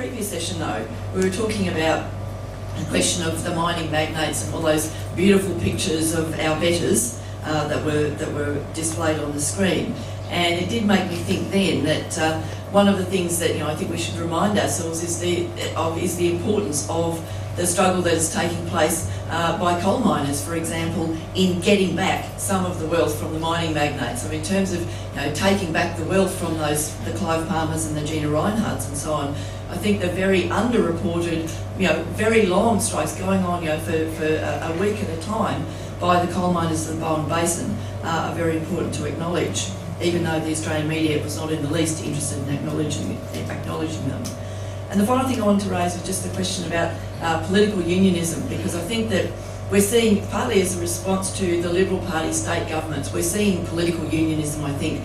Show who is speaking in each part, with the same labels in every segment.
Speaker 1: previous session though, we were talking about the question of the mining magnates and all those beautiful pictures of our betters that were displayed on the screen. And it did make me think then that one of the things that I think we should remind ourselves is the importance of the struggle that is taking place by coal miners, for example, in getting back some of the wealth from the mining magnates. I mean, in terms of taking back the wealth from the Clive Palmers and the Gina Rineharts and so on, I think the very underreported, very long strikes going on, for a week at a time by the coal miners of the Bowen Basin are very important to acknowledge, even though the Australian media was not in the least interested in acknowledging them. And the final thing I wanted to raise was just the question about political unionism, because I think that we're seeing, partly as a response to the Liberal Party state governments, we're seeing political unionism, I think,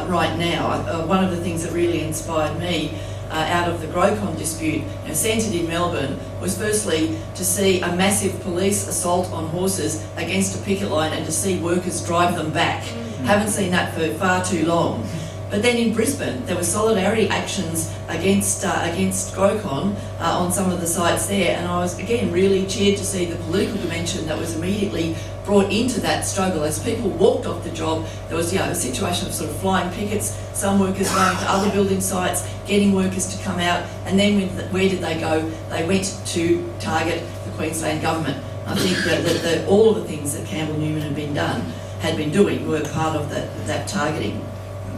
Speaker 1: right now. One of the things that really inspired me out of the Grocon dispute, centred in Melbourne, was firstly to see a massive police assault on horses against a picket line and to see workers drive them back. Haven't seen that for far too long. But then in Brisbane, there were solidarity actions against Grocon on some of the sites there, and I was again really cheered to see the political dimension that was immediately brought into that struggle. As people walked off the job, there was a situation of sort of flying pickets, some workers going to other building sites, getting workers to come out, and then where did they go? They went to target the Queensland government. I think that all of the things that Campbell Newman had been doing were part of that targeting.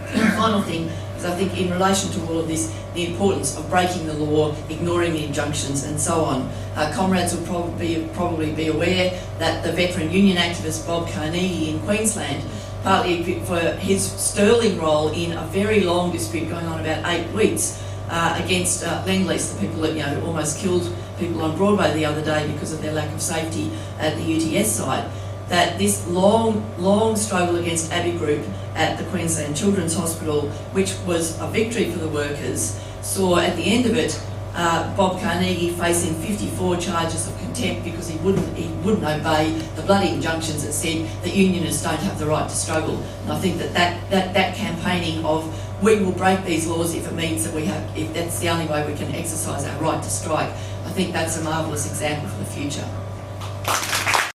Speaker 1: And the final thing is, I think, in relation to all of this, the importance of breaking the law, ignoring the injunctions and so on. Comrades will probably be aware that the veteran union activist Bob Carnegie in Queensland, partly for his sterling role in a very long dispute going on about 8 weeks against Lend-Lease, the people that almost killed people on Broadway the other day because of their lack of safety at the UTS site, that this long struggle against Abbey Group at the Queensland Children's Hospital, which was a victory for the workers, saw at the end of it Bob Carnegie facing 54 charges of contempt because he wouldn't obey the bloody injunctions that said that unionists don't have the right to struggle. And I think that campaigning of we will break these laws if it means that if that's the only way we can exercise our right to strike, I think that's a marvellous example for the future.